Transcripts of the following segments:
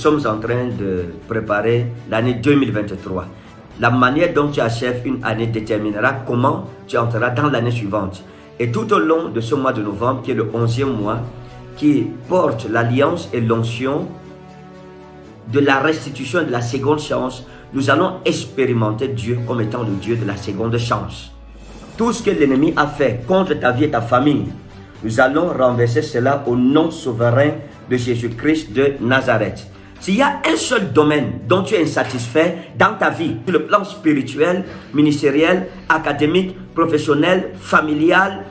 sommes en train de préparer l'année 2023. La manière dont tu achèves une année déterminera comment tu entreras dans l'année suivante. Et tout au long de ce mois de novembre, qui est le 11e mois, qui porte l'alliance et l'onction de la restitution et de la seconde chance, nous allons expérimenter Dieu comme étant le Dieu de la seconde chance. Tout ce que l'ennemi a fait contre ta vie et ta famille, nous allons renverser cela au nom souverain de Jésus-Christ de Nazareth. S'il y a un seul domaine dont tu es insatisfait dans ta vie, sur le plan spirituel, ministériel, académique, professionnel, familial,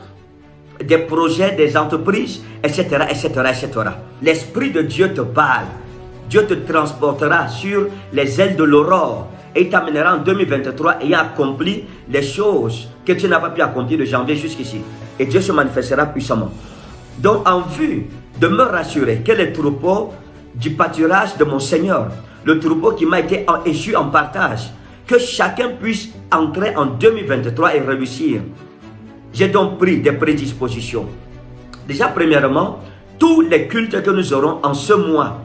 des projets, des entreprises, etc., etc., etc., l'Esprit de Dieu te parle. Dieu te transportera sur les ailes de l'aurore et t'amènera en 2023 ayant accompli les choses que tu n'as pas pu accomplir de janvier jusqu'ici. Et Dieu se manifestera puissamment. Donc, en vue de me rassurer que les troupeaux du pâturage de mon Seigneur, le troupeau qui m'a été échu en partage, que chacun puisse entrer en 2023 et réussir. J'ai donc pris des prédispositions. Déjà, premièrement, tous les cultes que nous aurons en ce mois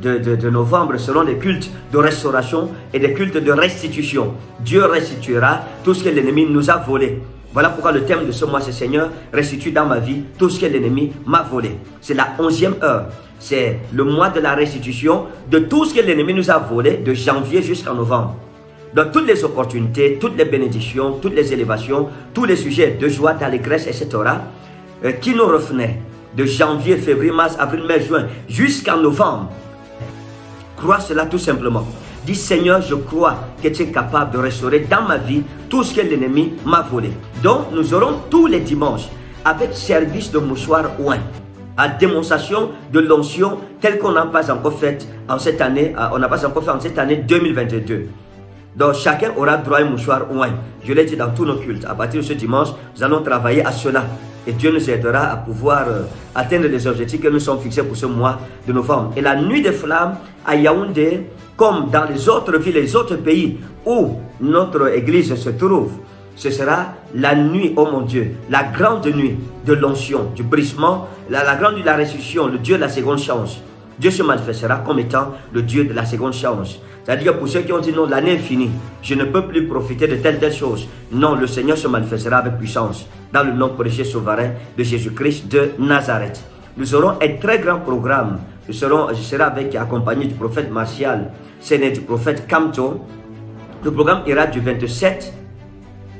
de novembre seront des cultes de restauration et des cultes de restitution. Dieu restituera tout ce que l'ennemi nous a volé. Voilà pourquoi le thème de ce mois, c'est Seigneur, restitue dans ma vie tout ce que l'ennemi m'a volé. C'est la 11e heure. C'est le mois de la restitution de tout ce que l'ennemi nous a volé de janvier jusqu'en novembre. Donc toutes les opportunités, toutes les bénédictions, toutes les élévations, tous les sujets de joie, d'allégresse, etc. Qui nous revenaient de janvier, février, mars, avril, mai, juin jusqu'en novembre. Crois cela tout simplement. Dis Seigneur, je crois que tu es capable de restaurer dans ma vie tout ce que l'ennemi m'a volé. Donc nous aurons tous les dimanches avec service de mouchoir oint, à démonstration de l'onction telle qu'on n'a pas encore faite en cette année, on n'a pas encore fait en cette année 2022. Donc chacun aura droit à un mouchoir oint. Je l'ai dit dans tous nos cultes. À partir de ce dimanche, nous allons travailler à cela. Et Dieu nous aidera à pouvoir atteindre les objectifs que nous sommes fixés pour ce mois de novembre. Et la nuit des flammes à Yaoundé, comme dans les autres villes, les autres pays où notre église se trouve, ce sera la nuit, oh mon Dieu, la grande nuit de l'onction, du brisement, la grande nuit de la restitution, le Dieu de la seconde chance. Dieu se manifestera comme étant le Dieu de la seconde chance. C'est-à-dire que pour ceux qui ont dit non, l'année est finie, je ne peux plus profiter de telle chose. Non, le Seigneur se manifestera avec puissance dans le nom précieux souverain de Jésus-Christ de Nazareth. Nous aurons un très grand programme. Je serai accompagné du prophète Martial, Séné, du prophète Kamto. Le programme ira du 27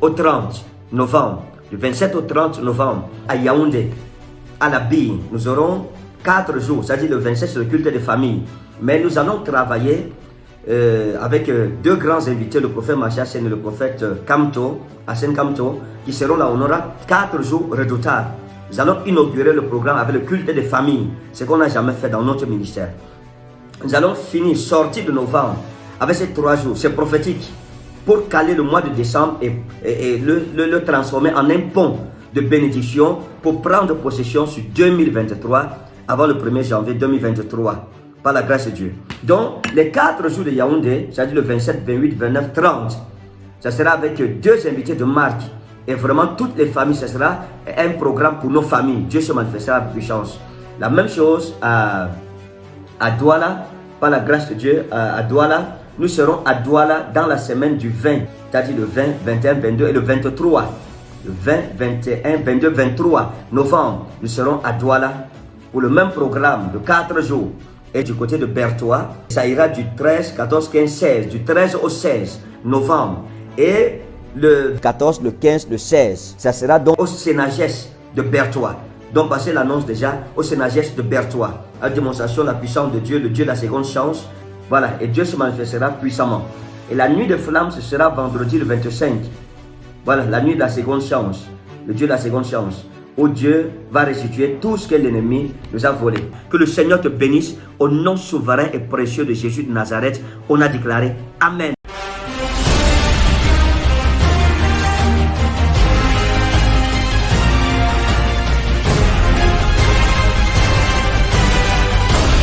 au 30 novembre. Du 27 au 30 novembre à Yaoundé, à la Bille. Nous aurons 4 jours, c'est-à-dire le 27 c'est le culte des familles. Mais nous allons travailler avec deux grands invités, le prophète Martial et le prophète Kamto, Hassan Kamto, qui seront là. On aura 4 jours redoutables. Nous allons inaugurer le programme avec le culte des familles, ce qu'on n'a jamais fait dans notre ministère. Nous allons finir, sortir de novembre, avec ces 3 jours, c'est prophétique, pour caler le mois de décembre et le transformer en un pont de bénédiction pour prendre possession sur 2023 avant le 1er janvier 2023. Par la grâce de Dieu. Donc, les 4 jours de Yaoundé, c'est-à-dire le 27, 28, 29, 30, ça sera avec 2 invités de marque. Et vraiment, toutes les familles, ce sera un programme pour nos familles. Dieu se manifestera avec puissance. La même chose à Douala, par la grâce de Dieu, à Douala. Nous serons à Douala dans la semaine du 20, c'est-à-dire le 20, 21, 22 et le 23. Le 20, 21, 22, 23 novembre, nous serons à Douala pour le même programme de 4 jours. Et du côté de Bertois, ça ira du 13, 14, 15, 16, du 13 au 16 novembre. Et le 14, le 15, le 16, ça sera donc au Sénagès de Bertois. Donc passez l'annonce déjà au Sénagès de Bertois. À démonstration de la puissance de Dieu, le Dieu de la seconde chance. Voilà, et Dieu se manifestera puissamment. Et la nuit de flamme, ce sera vendredi le 25. Voilà, la nuit de la seconde chance, le Dieu de la seconde chance, où Dieu va restituer tout ce que l'ennemi nous a volé. Que le Seigneur te bénisse au nom souverain et précieux de Jésus de Nazareth. On a déclaré Amen.